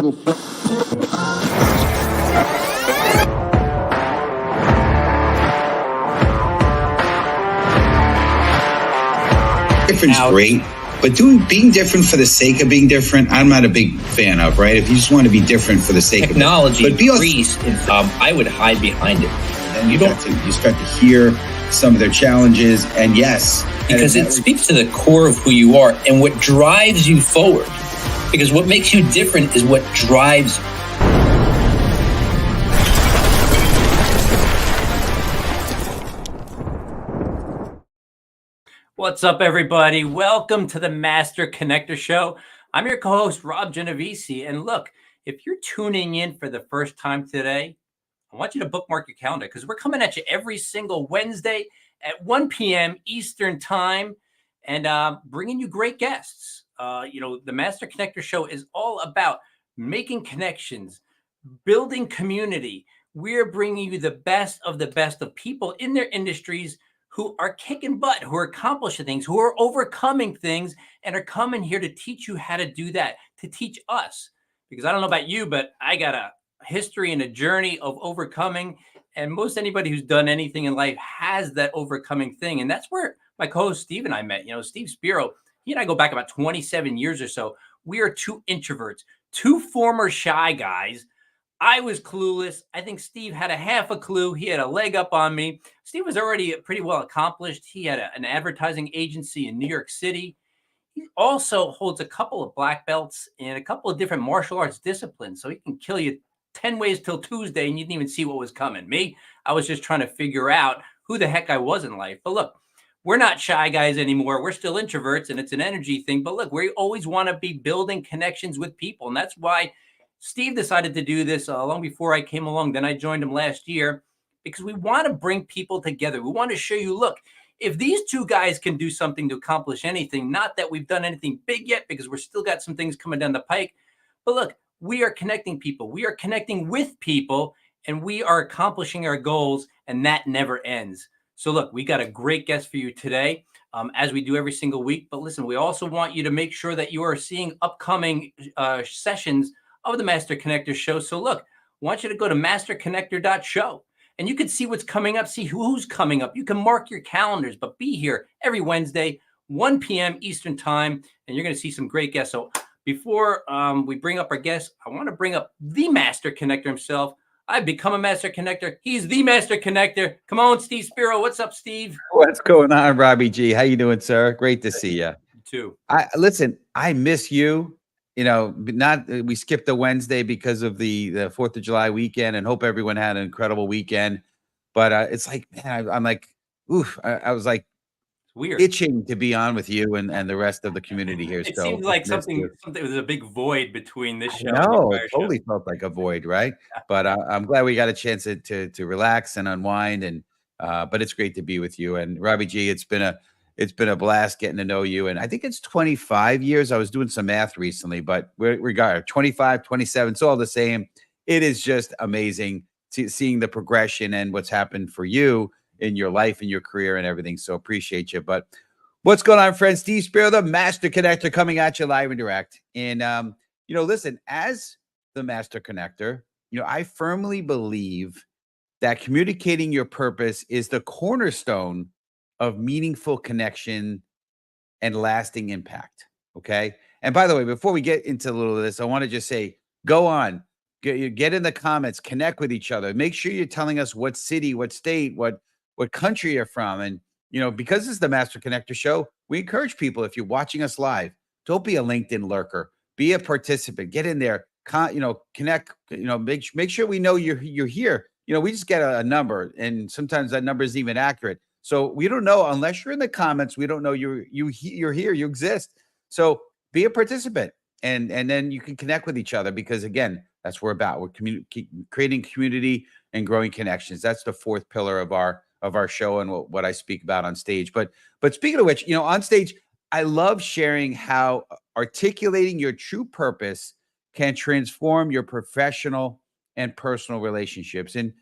Different's great, but being different for the sake of being different, I'm not a big fan of, right? If you just want to be different for the sake technology of it. But increased, I would hide behind it. And you start to hear some of their challenges, and yes. Because it speaks to the core of who you are and what drives you forward. Because what makes you different is what drives you. What's up, everybody? Welcome to the Master Connector Show. I'm your co-host, Rob Genovese. And look, if you're tuning in for the first time today, I want you to bookmark your calendar because we're coming at you every single Wednesday at 1 p.m. Eastern Time and bringing you great guests. The Master Connector Show is all about making connections, building community. We're bringing you the best of people in their industries who are kicking butt, who are accomplishing things, who are overcoming things, and are coming here to teach you how to do that, to teach us. Because I don't know about you, but I got a history and a journey of overcoming. And most anybody who's done anything in life has that overcoming thing. And that's where my co-host Steve and I met. Steve Spiro, he and I go back about 27 years or so. We are two introverts, two former shy guys. I was clueless. I think Steve had a half a clue. He had a leg up on me. Steve was already pretty well accomplished. He had an advertising agency in New York City. He also holds a couple of black belts in a couple of different martial arts disciplines. So he can kill you 10 ways till Tuesday and you didn't even see what was coming. Me, I was just trying to figure out who the heck I was in life. But look, we're not shy guys anymore. We're still introverts and it's an energy thing. But look, we always want to be building connections with people. And that's why Steve decided to do this long before I came along. Then I joined him last year because we want to bring people together. We want to show you, look, if these two guys can do something to accomplish anything, not that we've done anything big yet because we're still got some things coming down the pike, but look, we are connecting people. We are connecting with people and we are accomplishing our goals and that never ends. So look, we got a great guest for you today. As we do every single week. But listen, we also want you to make sure that you are seeing upcoming sessions of the Master Connector Show. So look, I want you to go to masterconnector.show and you can see what's coming up, see who's coming up. You can mark your calendars, but be here every Wednesday, 1 p.m. Eastern Time, and you're going to see some great guests. So before we bring up our guests, I want to bring up the Master Connector himself. I've become a Master Connector. He's the Master Connector. Come on, Steve Spiro. What's up, Steve? What's going on, Robbie G? How you doing, sir? Great to see you. You too. Listen, I miss you. We skipped the Wednesday because of the 4th of July weekend and hope everyone had an incredible weekend. But it's like, man, I'm like, oof. I was like weird itching to be on with you and the rest of the community here. It so seems like something was a big void between this show. No, it totally felt like a void, right? But I'm glad we got a chance to relax and unwind. And but it's great to be with you. And Robbie G, it's been a blast getting to know you. And I think it's 25 years. I was doing some math recently, but we got 25, 27. It's all the same. It is just amazing seeing the progression and what's happened for you in your life and your career and everything. So appreciate you. But what's going on, friends? Steve Spiro, the Master Connector, coming at you live and direct. And, listen, as the Master Connector, I firmly believe that communicating your purpose is the cornerstone of meaningful connection and lasting impact. Okay. And by the way, before we get into a little of this, I want to just say, go on, get in the comments, connect with each other. Make sure you're telling us what city, what state, what country you're from. And, because it's the Master Connector Show, we encourage people, if you're watching us live, don't be a LinkedIn lurker, be a participant, get in there, connect, make sure we know you're here. We just get a number and sometimes that number isn't even accurate. So we don't know unless you're in the comments. We don't know you're here, you exist. So be a participant and then you can connect with each other because again, that's what we're about. We're creating community and growing connections. That's the fourth pillar of our show and what I speak about on stage. But speaking of which, on stage, I love sharing how articulating your true purpose can transform your professional and personal relationships. And,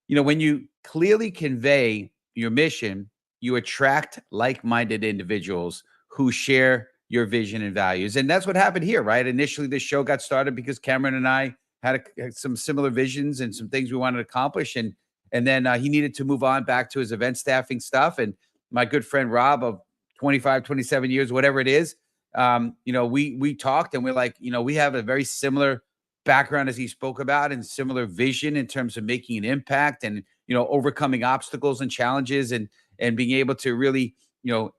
when you clearly convey your mission, you attract like-minded individuals who share your vision and values. And that's what happened here, right? Initially, this show got started because Cameron and I had some similar visions and some things we wanted to accomplish. And then he needed to move on back to his event staffing stuff. And my good friend Rob of 25, 27 years, whatever it is, we talked and we're like, we have a very similar background as he spoke about and similar vision in terms of making an impact and, overcoming obstacles and challenges and being able to really,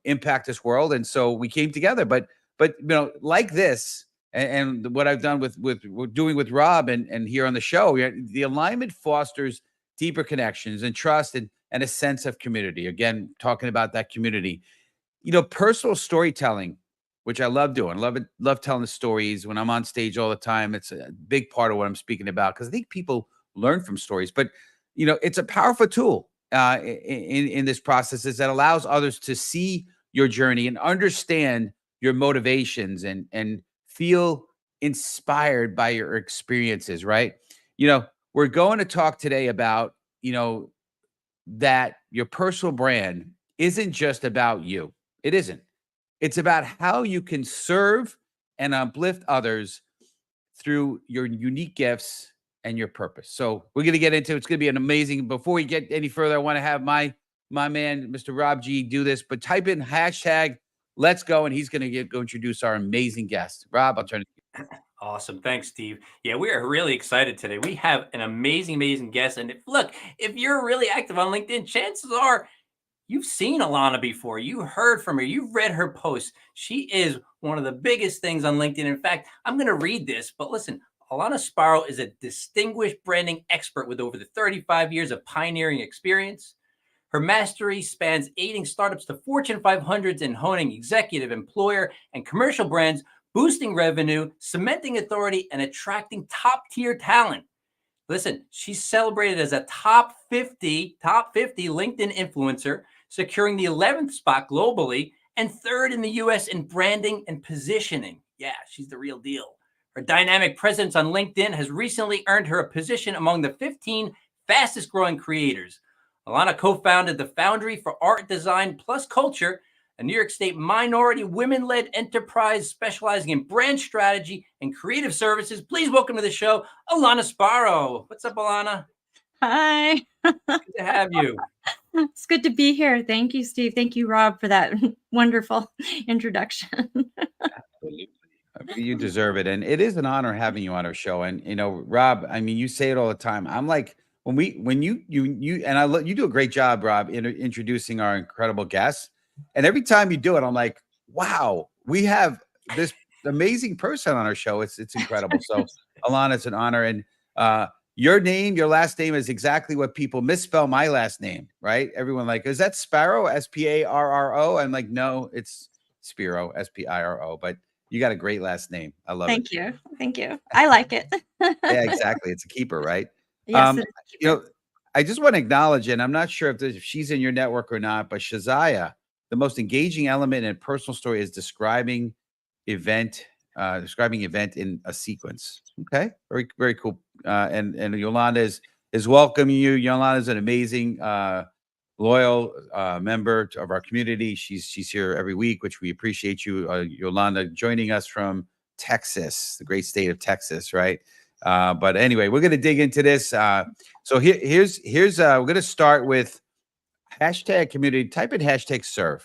impact this world. And so we came together, but like this and what I've done with doing with Rob and here on the show, the alignment fosters deeper connections and trust and a sense of community. Again, talking about that community, personal storytelling, which I love doing. Love telling the stories when I'm on stage all the time. It's a big part of what I'm speaking about because I think people learn from stories. But it's a powerful tool in this process is that allows others to see your journey and understand your motivations and feel inspired by your experiences. Right? We're going to talk today about that your personal brand isn't just about you. It isn't. It's about how you can serve and uplift others through your unique gifts and your purpose. So we're going to get into it. It's going to be an amazing. Before we get any further, I want to have my man, Mr. Rob G, do this. But type in hashtag Let's Go, and he's going to go introduce our amazing guest. Rob, I'll turn it to you. Awesome. Thanks, Steve. Yeah, we are really excited today. We have an amazing guest. And if you're really active on LinkedIn, chances are you've seen Ilona before. You heard from her. You've read her posts. She is one of the biggest things on LinkedIn. In fact, I'm going to read this, but listen, Ilona Sparrow is a distinguished branding expert with over 35 years of pioneering experience. Her mastery spans aiding startups to Fortune 500s and honing executive, employer, and commercial brands, boosting revenue, cementing authority, and attracting top-tier talent. Listen, she's celebrated as a top 50 LinkedIn influencer, securing the 11th spot globally and third in the US in branding and positioning. Yeah, she's the real deal. Her dynamic presence on LinkedIn has recently earned her a position among the 15 fastest growing creators. Ilona co-founded the Foundry for Art, Design Plus Culture, a New York State minority women-led enterprise specializing in brand strategy and creative services. Please welcome to the show, Ilona Sparrow. What's up, Ilona? Hi. Good to have you. It's good to be here. Thank you, Steve. Thank you, Rob, for that wonderful introduction. Absolutely. You deserve it. And it is an honor having you on our show. And, Rob, I mean, you say it all the time. I'm like, when you do a great job, Rob, in introducing our incredible guests. And every time you do it, I'm like, wow, we have this amazing person on our show. It's incredible. So, Ilona, it's an honor. And your last name is exactly what people misspell my last name, right? Everyone like, is that Sparrow? Sparro? I'm like, no, it's Spiro, Spiro. But you got a great last name. I love it. Thank you. I like it. Yeah, exactly. It's a keeper, right? Yes, it is. I just want to acknowledge, and I'm not sure if she's in your network or not, but Shazaya, the most engaging element in a personal story is describing event in a sequence. Okay, very, very cool. And Yolanda is welcoming you. Yolanda is an amazing, loyal member of our community. She's here every week, which we appreciate you, Yolanda, joining us from Texas, the great state of Texas, right? But anyway, we're going to dig into this. So here's we're going to start with hashtag community. Type in hashtag serve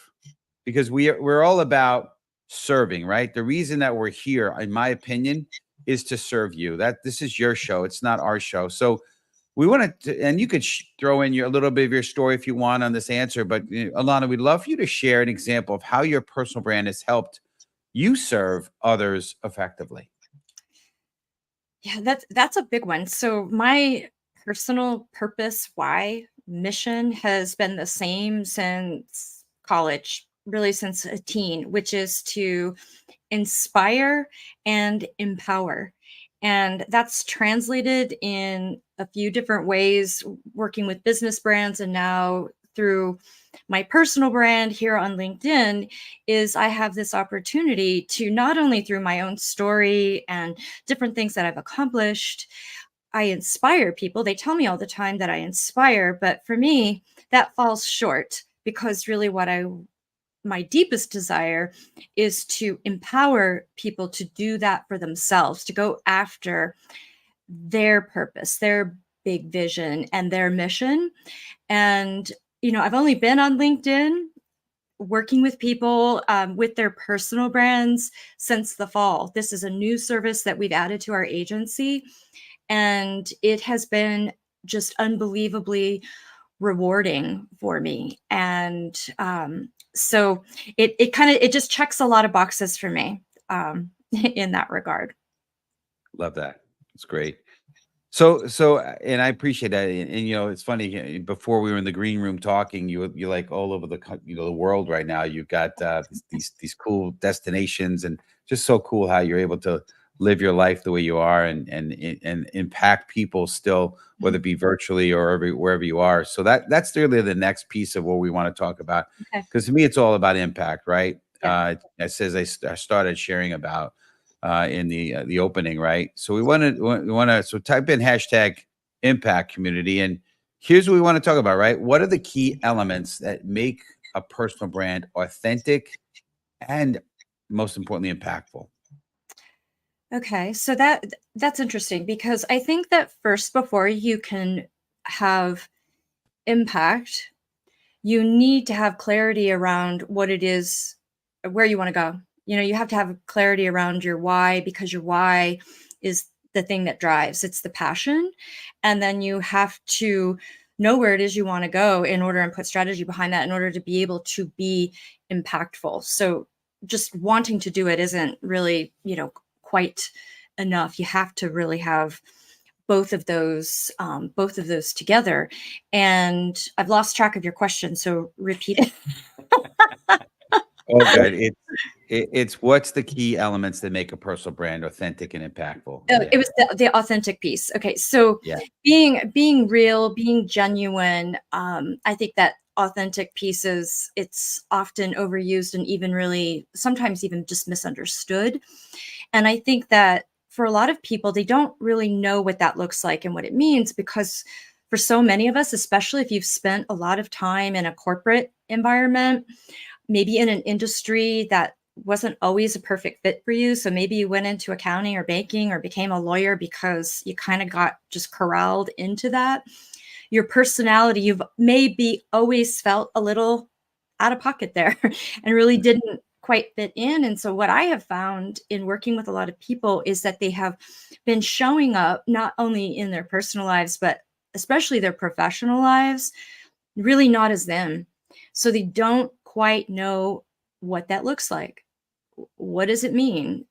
because we're all about serving, right? The reason that we're here, in my opinion, is to serve you. That this is your show. It's not our show. So we want to, and you could throw in a little bit of your story if you want on this answer. But Ilona, we'd love for you to share an example of how your personal brand has helped you serve others effectively. Yeah, that's a big one. So my personal purpose, why mission has been the same since college, really since a teen, which is to inspire and empower. And that's translated in a few different ways, working with business brands and now through my personal brand here on LinkedIn is I have this opportunity to not only through my own story and different things that I've accomplished, I inspire people. They tell me all the time that I inspire, but for me, that falls short because really what I my deepest desire is to empower people to do that for themselves, to go after their purpose, their big vision, and their mission. And, I've only been on LinkedIn working with people with their personal brands since the fall. This is a new service that we've added to our agency, and it has been just unbelievably rewarding for me. And so it just checks a lot of boxes for me in that regard. Love that. It's great. So, and I appreciate that. And it's funny. Before we were in the green room talking, you're like all over the world right now. You've got these cool destinations, and just so cool how you're able to live your life the way you are, and impact people still, whether it be virtually or wherever you are. So that's really the next piece of what we want to talk about. Because to me, it's all about impact, right? Yeah. It says I started sharing about. In the opening, right? So we want to so type in hashtag impact community, and here's what we want to talk about, right? What are the key elements that make a personal brand authentic and, most importantly, impactful? Okay, so that's interesting, because I think that first, before you can have impact, you need to have clarity around what it is, where you want to go. You have to have clarity around your why, because your why is the thing that drives. It's the passion. And then you have to know where it is you want to go in order, and put strategy behind that in order to be able to be impactful. So just wanting to do it isn't really, quite enough. You have to really have both of those together. And I've lost track of your question, so repeat it. Oh, good. It's what's the key elements that make a personal brand authentic and impactful? Oh, it was the authentic piece. Okay, so Yeah. being real, being genuine. I think that authentic pieces, it's often overused, and even really sometimes even just misunderstood. And I think that for a lot of people, they don't really know what that looks like and what it means, because for so many of us, especially if you've spent a lot of time in a corporate environment, maybe in an industry that wasn't always a perfect fit for you. So maybe you went into accounting or banking or became a lawyer because you kind of got just corralled into that. Your personality, you've maybe always felt a little out of pocket there and really didn't quite fit in. And so what I have found in working with a lot of people is that they have been showing up not only in their personal lives, but especially their professional lives, really not as them. So they don't quite know what that looks like. What does it mean?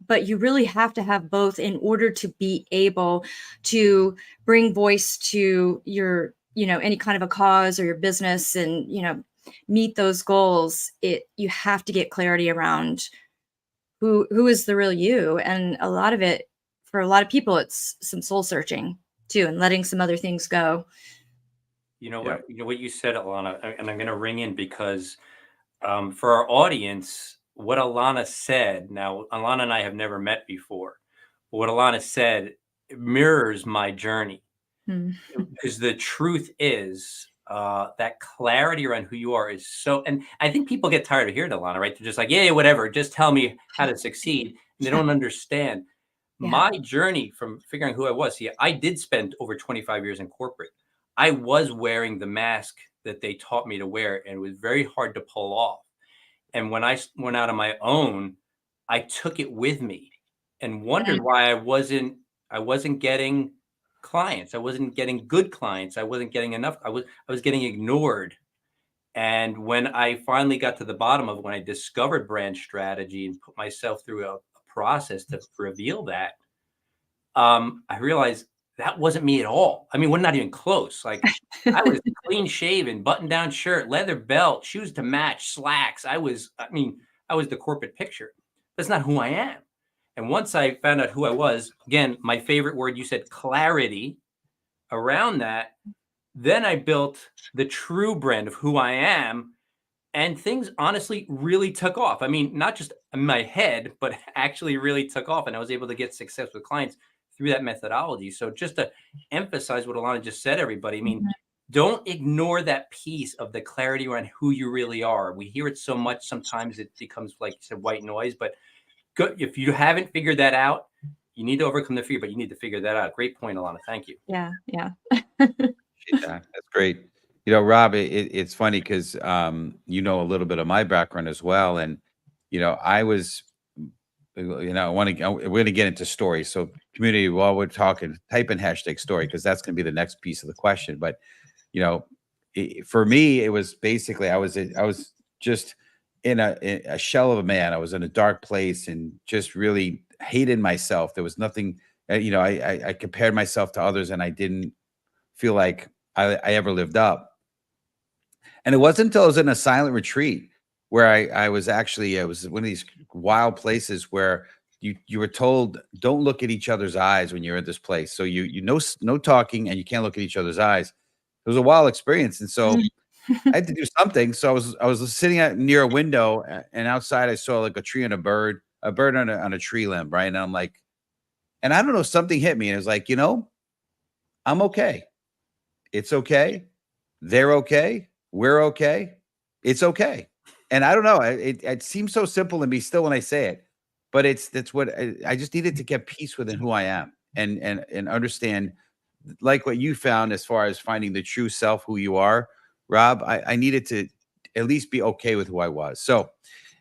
But you really have to have both in order to be able to bring voice to your, any kind of a cause or your business, and, meet those goals. You have to get clarity around who is the real you. And a lot of it, for a lot of people, it's some soul searching too, and letting some other things go. What you said, Ilona, and I'm going to ring in because for our audience, what Ilona said. Now, Ilona and I have never met before, but what Ilona said mirrors my journey. Because the truth is that clarity around who you are is so, and I think people get tired of hearing Ilona, right? They're just like, yeah, whatever, just tell me how to succeed. And they don't understand my journey from figuring who I was. See, I did spend over 25 years in corporate. I was wearing the mask that they taught me to wear, and it was very hard to pull off. And when I went out on my own, I took it with me and wondered why I wasn't getting clients. I wasn't getting good clients. I wasn't getting enough. I was getting ignored. And when I finally got to the bottom of it, when I discovered brand strategy and put myself through a process to reveal that, I realized that wasn't me at all. I mean, we're not even close. Like I was clean shaven, button down shirt, leather belt, shoes to match, slacks. I was the corporate picture. That's not who I am. And once I found out who I was, again, my favorite word, you said clarity around that, then I built the true brand of who I am. And things honestly really took off. I mean, not just in my head, but actually really took off. And I was able to get success with clients through that methodology. So just to emphasize what Ilona just said, everybody, I mean, don't ignore that piece of the clarity around who you really are. We hear it so much, sometimes it becomes, like you said, white noise, but if you haven't figured that out, you need to overcome the fear, but you need to figure that out. Great point, Ilona. Thank you. Yeah, yeah. Appreciate that. That's great. You know, Rob, it's funny because you know a little bit of my background as well, and I was, we're going to get into stories. So, community, while we're talking, type in hashtag story because that's going to be the next piece of the question. But for me, it was basically I was just in a shell of a man. I was in a dark place and just really hated myself. There was nothing. I compared myself to others, and I didn't feel like I ever lived up. And it wasn't until I was in a silent retreat where I was actually, it was one of these wild places where you were told, don't look at each other's eyes when you're in this place. So no talking, and you can't look at each other's eyes. It was a wild experience. And so I had to do something. So I was sitting near a window, and outside I saw like a tree and a bird on a tree limb. Right. And I'm like, and I don't know, something hit me, and it was like, I'm okay. It's okay. They're okay. We're okay. It's okay. And I don't know. It seems so simple to me still when I say it, but that's what I just needed to get peace within who I am and understand, like what you found as far as finding the true self, who you are, Rob. I needed to at least be okay with who I was. So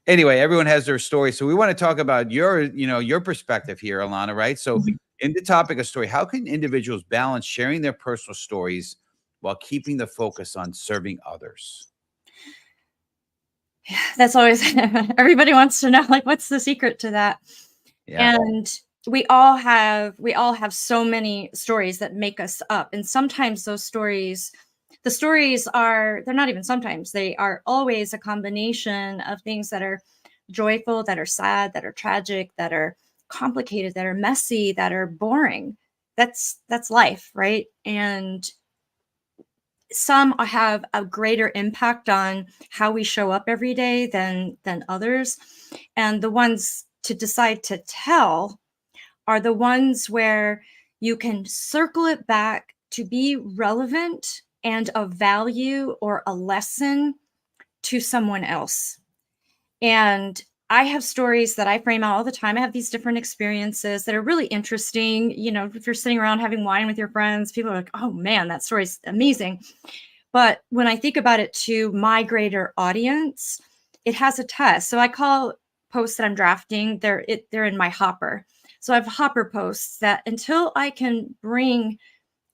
anyway, everyone has their story. So we want to talk about your perspective here, Ilona, right? So in the topic of story, how can individuals balance sharing their personal stories while keeping the focus on serving others? Yeah, that's always everybody wants to know, like, what's the secret to that? Yeah. And we all have so many stories that make us up. And sometimes the stories they're not even sometimes, they are always a combination of things that are joyful, that are sad, that are tragic, that are complicated, that are messy, that are boring. That's life, right? And some have a greater impact on how we show up every day than others. And the ones to decide to tell are the ones where you can circle it back to be relevant and of value or a lesson to someone else. And I have stories that I frame out all the time. I have these different experiences that are really interesting. If you're sitting around having wine with your friends, people are like, oh man, that story's amazing. But when I think about it to my greater audience, it has a test. So I call posts that I'm drafting, they're in my hopper. So I have hopper posts that until I can bring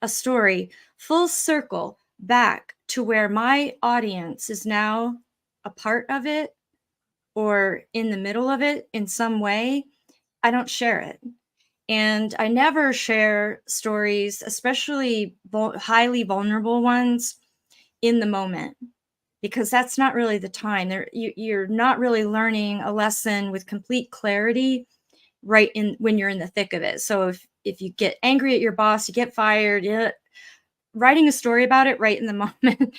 a story full circle back to where my audience is now a part of it or in the middle of it in some way, I don't share it. And I never share stories, especially highly vulnerable ones, in the moment, because that's not really the time. You're not really learning a lesson with complete clarity when you're in the thick of it. So if you get angry at your boss, you get fired, writing a story about it right in the moment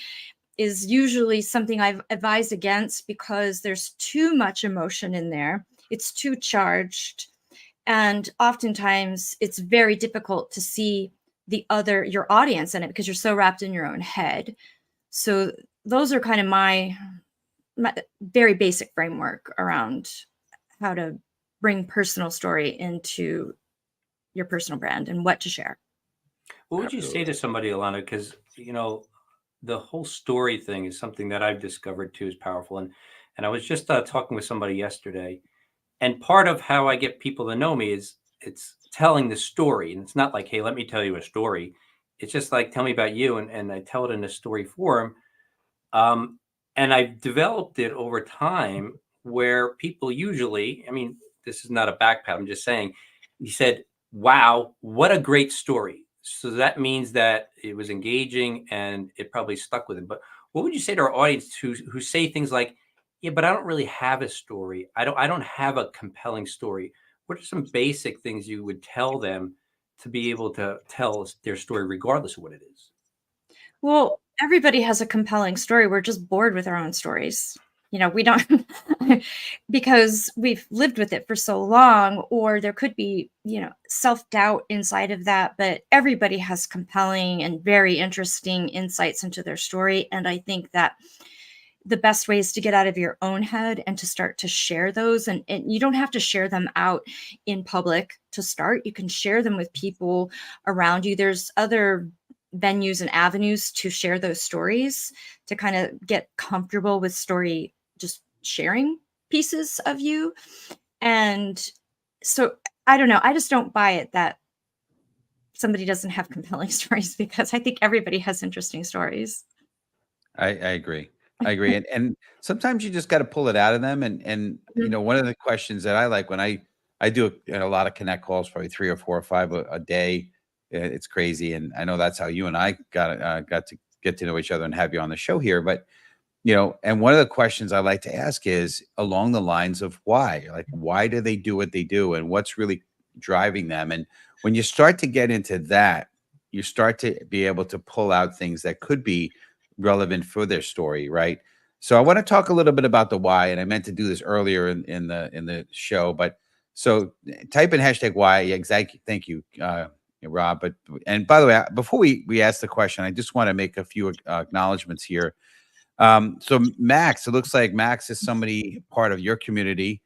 is usually something I've advised against, because there's too much emotion in there. It's too charged. And oftentimes it's very difficult to see your audience in it because you're so wrapped in your own head. So those are kind of my very basic framework around how to bring personal story into your personal brand and what to share. What would you say to somebody, Ilona? Because, the whole story thing is something that I've discovered too is powerful. And I was just talking with somebody yesterday, and part of how I get people to know me is it's telling the story. And it's not like, hey, let me tell you a story. It's just like, tell me about you. And I tell it in a story form. And I've developed it over time where people usually, this is not a backpat, I'm just saying, he said, wow, what a great story. So that means that it was engaging and it probably stuck with him. But what would you say to our audience who say things like, yeah, but I don't really have a story. I don't have a compelling story. What are some basic things you would tell them to be able to tell their story regardless of what it is? Well, everybody has a compelling story. We're just bored with our own stories. we don't because we've lived with it for so long, or there could be, self-doubt inside of that, but everybody has compelling and very interesting insights into their story. And I think that the best way is to get out of your own head and to start to share those. And you don't have to share them out in public to start. You can share them with people around you. There's other venues and avenues to share those stories, to kind of get comfortable with story, just sharing pieces of you. And so I don't know. I just don't buy it that somebody doesn't have compelling stories, because I think everybody has interesting stories. I agree. I agree. And sometimes you just got to pull it out of them. And one of the questions that I like when I do a lot of connect calls, probably 3 or 4 or 5 a day. It's crazy. And I know that's how you and I got to get to know each other and have you on the show here. But and one of the questions I like to ask is along the lines of why. Like, why do they do what they do, and what's really driving them? And when you start to get into that, you start to be able to pull out things that could be relevant for their story, right? So I want to talk a little bit about the why, and I meant to do this earlier in the show, but so type in hashtag why. Exactly. Thank you, Rob. And by the way, before we ask the question, I just want to make a few acknowledgments here. So Max, it looks like Max is somebody part of your community.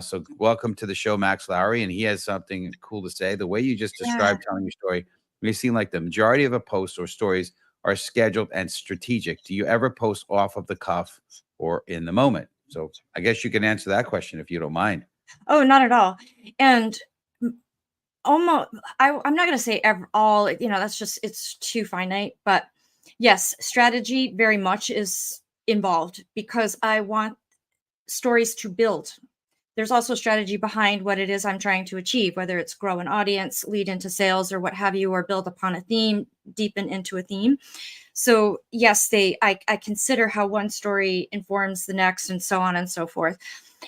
So welcome to the show, Max Lowry, and he has something cool to say. The way you just described telling your story, may seem like the majority of a post or stories are scheduled and strategic. Do you ever post off of the cuff or in the moment? So I guess you can answer that question if you don't mind. Oh, not at all. And almost, I'm not going to say all, that's just, it's too finite, but yes, strategy very much is involved, because I want stories to build. There's also strategy behind what it is I'm trying to achieve, whether it's grow an audience, lead into sales, or what have you, or build upon a theme, deepen into a theme. So yes, I consider how one story informs the next, and so on and so forth.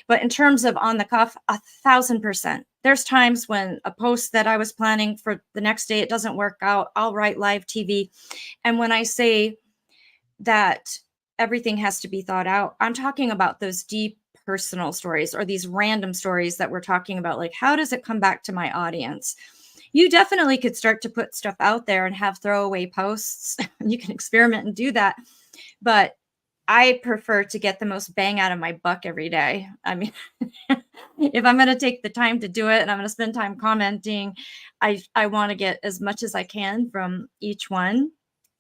But in terms of on the cuff, 1,000%. There's times when a post that I was planning for the next day, it doesn't work out. I'll write live TV. And when I say that everything has to be thought out, I'm talking about those deep personal stories, or these random stories that we're talking about. Like, how does it come back to my audience? You definitely could start to put stuff out there and have throwaway posts. You can experiment and do that. But I prefer to get the most bang out of my buck every day. I mean, if I'm going to take the time to do it and I'm going to spend time commenting, I want to get as much as I can from each one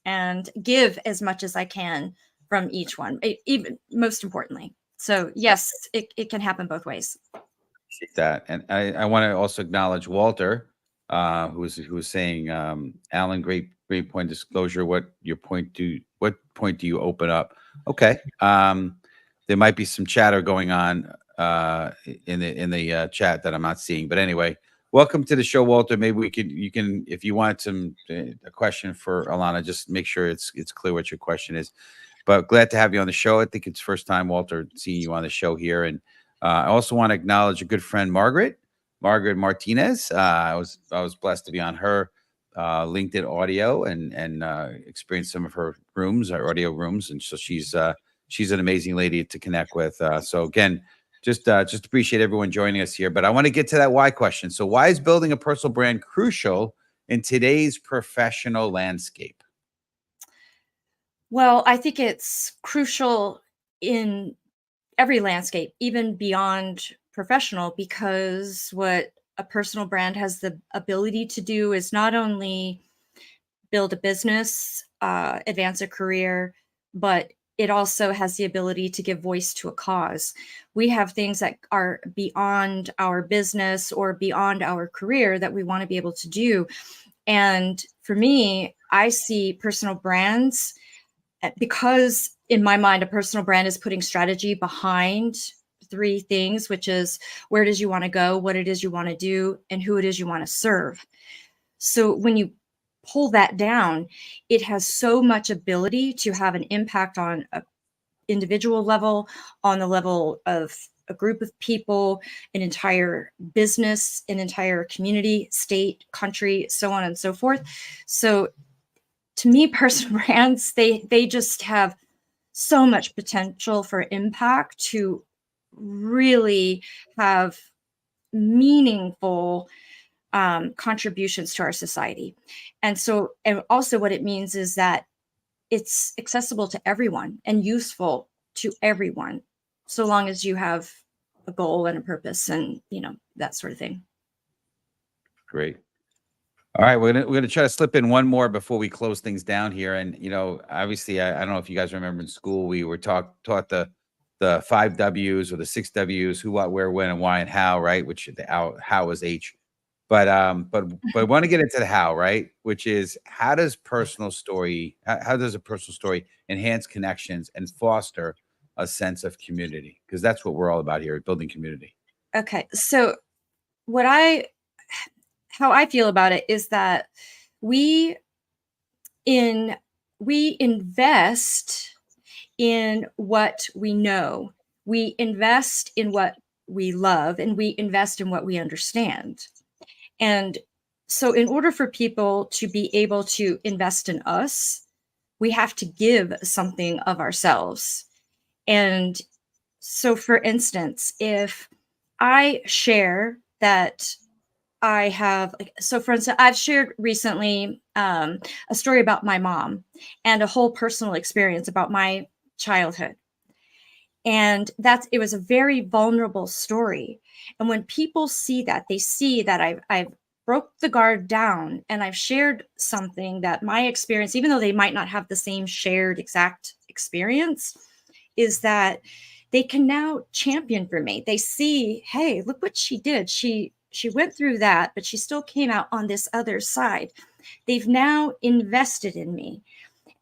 and give as much as I can from each one, even most importantly. So yes, it can happen both ways. Appreciate that. And I want to also acknowledge Walter, who's saying, Alan, great point disclosure. What point do you open up? Okay. There might be some chatter going on in the chat that I'm not seeing. But anyway, welcome to the show, Walter. Maybe you can, if you want a question for Ilona, just make sure it's clear what your question is. But glad to have you on the show. I think it's first time, Walter, seeing you on the show here. And I also want to acknowledge a good friend, Margaret Martinez. I was blessed to be on her LinkedIn audio and experience some of her audio rooms. And so she's an amazing lady to connect with. So again, just appreciate everyone joining us here. But I want to get to that why question. So why is building a personal brand crucial in today's professional landscape? Well, I think it's crucial in every landscape, even beyond professional, because what a personal brand has the ability to do is not only build a business, advance a career, but it also has the ability to give voice to a cause. We have things that are beyond our business or beyond our career that we want to be able to do. And for me, I see personal brands, because in my mind, a personal brand is putting strategy behind 3 things, which is where it is you want to go, what it is you want to do, and who it is you want to serve. So when you pull that down, it has so much ability to have an impact on an individual level, on the level of a group of people, an entire business, an entire community, state, country, so on and so forth. So to me, personal brands, they just have so much potential for impact to really have meaningful contributions to our society. And so, and also what it means is that it's accessible to everyone and useful to everyone, so long as you have a goal and a purpose and, that sort of thing. Great. All right, we're gonna try to slip in one more before we close things down here. And obviously, I don't know if you guys remember in school we were taught the 5 W's or the 6 W's: who, what, where, when, and why, and how. Right? Which the how is H. But I want to get into the how, right? Which is, how does a personal story enhance connections and foster a sense of community? Because that's what we're all about here, building community. Okay, so how I feel about it is that we invest in what we know, we invest in what we love, and we invest in what we understand. And so in order for people to be able to invest in us, we have to give something of ourselves. And so, for instance, if I share that for instance, I've shared recently a story about my mom and a whole personal experience about my childhood. And it was a very vulnerable story. And when people see that, they see that I've broke the guard down and I've shared something that my experience, even though they might not have the same shared exact experience, is that they can now champion for me. They see, hey, look what she did. She went through that, but she still came out on this other side. They've now invested in me.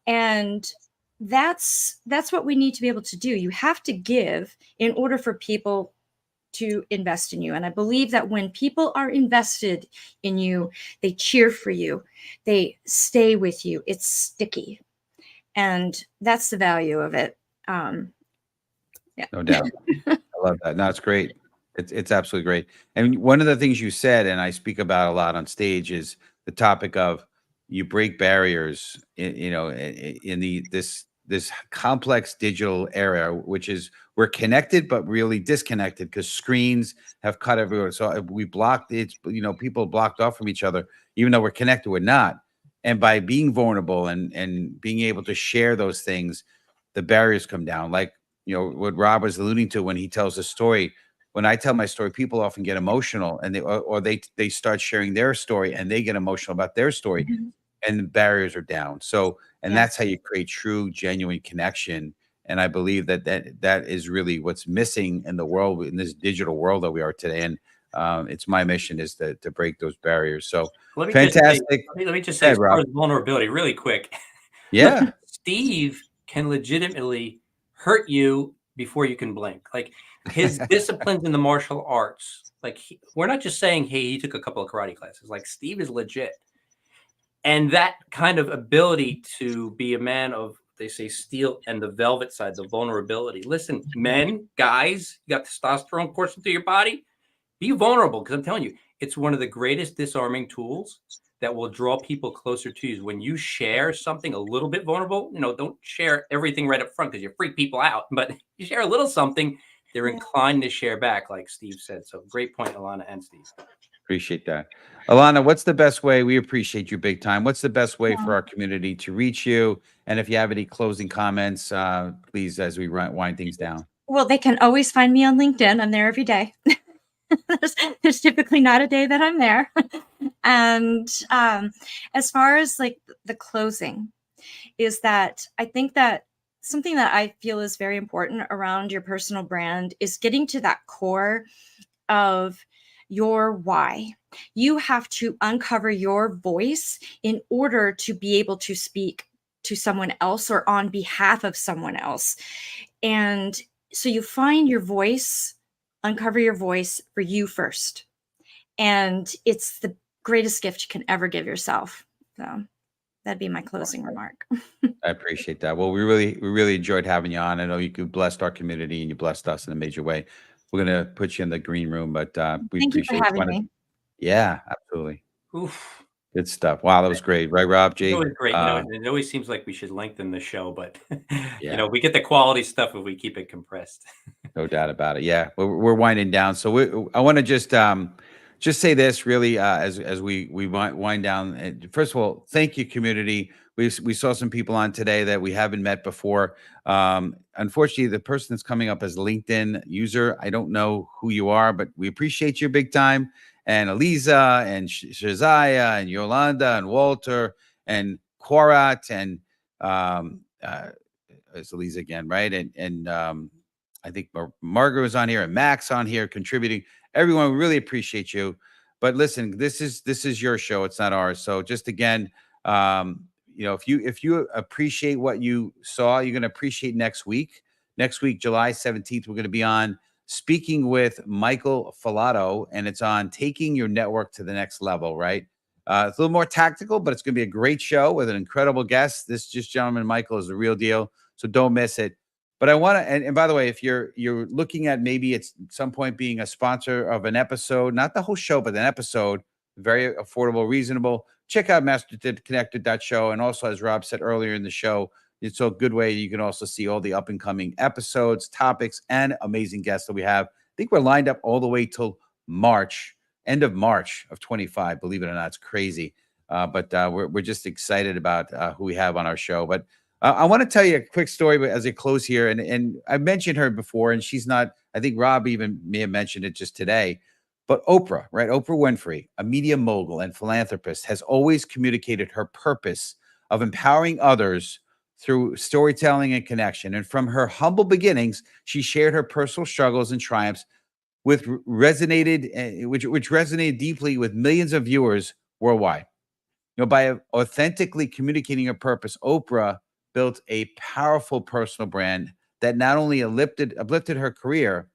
And that's what we need to be able to do. You have to give in order for people to invest in you. And I believe that when people are invested in you, they cheer for you, they stay with you. It's sticky. And that's the value of it. Yeah. No doubt. I love that. No, it's great. It's absolutely great. And one of the things you said, and I speak about a lot on stage, is the topic of, you break barriers in this complex digital era, which is, we're connected but really disconnected because screens have cut everywhere. So we blocked people blocked off from each other, even though we're connected, we're not. And by being vulnerable and being able to share those things, the barriers come down. Like, what Rob was alluding to when he tells the story. When I tell my story, people often get emotional, and they start sharing their story and they get emotional about their story. Mm-hmm. And the barriers are down. So, and Yeah. that's how you create true, genuine connection. And I believe that is really what's missing in the world, in this digital world that we are today. And it's my mission is to break those barriers. So fantastic. Let me just say, as far as vulnerability, really quick. Yeah. Look, Steve can legitimately hurt you before you can blink. Like, his disciplines in the martial arts, like, we're not just saying, hey, he took a couple of karate classes. Like, Steve is legit. And that kind of ability to be a man of, they say, steel and the velvet side, the vulnerability. Listen, men, guys, you got testosterone coursing through your body. Be vulnerable, because I'm telling you, it's one of the greatest disarming tools that will draw people closer to you. When you share something a little bit vulnerable, don't share everything right up front because you freak people out. But you share a little something, they're inclined to share back, like Steve said. So great point, Ilona and Steve. Appreciate that. Ilona, what's the best way? We appreciate you big time. What's the best way for our community to reach you? And if you have any closing comments, please, as we wind things down. Well, they can always find me on LinkedIn. I'm there every day. There's typically not a day that I'm there. And as far as like the closing, is that I think that something that I feel is very important around your personal brand is getting to that core of your why. You have to uncover your voice in order to be able to speak to someone else or on behalf of someone else. And so you find your voice, uncover your voice for you first. And it's the greatest gift you can ever give yourself. So that'd be my closing remark. I appreciate that. Well, we really enjoyed having you on. I know you blessed our community and you blessed us in a major way. We're going to put you in the green room, but we Thank you appreciate for having me. Yeah, absolutely. Oof. Good stuff. Wow, that was great, right, Rob G? It was great. It always seems like we should lengthen the show, but Yeah. we get the quality stuff if we keep it compressed. No doubt about it. Yeah, we're winding down. So I want to just say this really as we wind down. First of all, thank you, community. We saw some people on today that we haven't met before. Unfortunately, the person that's coming up as LinkedIn user, I don't know who you are, but we appreciate you big time. And Eliza and Shazaya and Yolanda and Walter and Kwarat and it's Eliza again, right? And I think Margaret was on here and Max on here contributing. Everyone, we really appreciate you. But listen, this is your show. It's not ours. So just again, if you appreciate what you saw, you're going to appreciate next week. Next week, July 17th, we're going to be on speaking with Michael Filato, and it's on taking your network to the next level, right? It's a little more tactical, but it's going to be a great show with an incredible guest. This gentleman, Michael, is the real deal. So don't miss it. But I want to, and by the way, if you're looking at maybe at some point being a sponsor of an episode, not the whole show, but an episode, very affordable, reasonable, check out masterconnected.show. And also, as Rob said earlier in the show, it's a good way you can also see all the up and coming episodes, topics, and amazing guests that we have. I think we're lined up all the way till March, end of March of 25. Believe it or not, it's crazy. But we're just excited about who we have on our show. But I want to tell you a quick story as I close here. And I mentioned her before, and she's not, I think Rob even may have mentioned it just today. But Oprah, right? Oprah Winfrey, a media mogul and philanthropist, has always communicated her purpose of empowering others through storytelling and connection. And from her humble beginnings, she shared her personal struggles and triumphs which resonated deeply with millions of viewers worldwide. By authentically communicating her purpose, Oprah built a powerful personal brand that not only uplifted her career,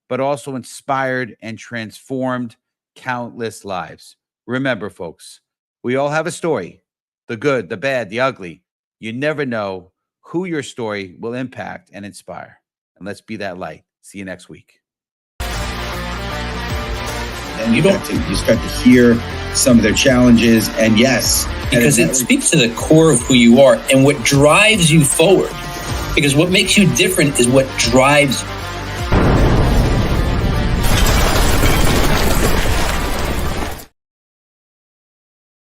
but also inspired and transformed countless lives. Remember, folks, we all have a story, the good, the bad, the ugly. You never know who your story will impact and inspire. And let's be that light. See you next week. And you start to hear some of their challenges. And yes, because it speaks to the core of who you are and what drives you forward. Because what makes you different is what drives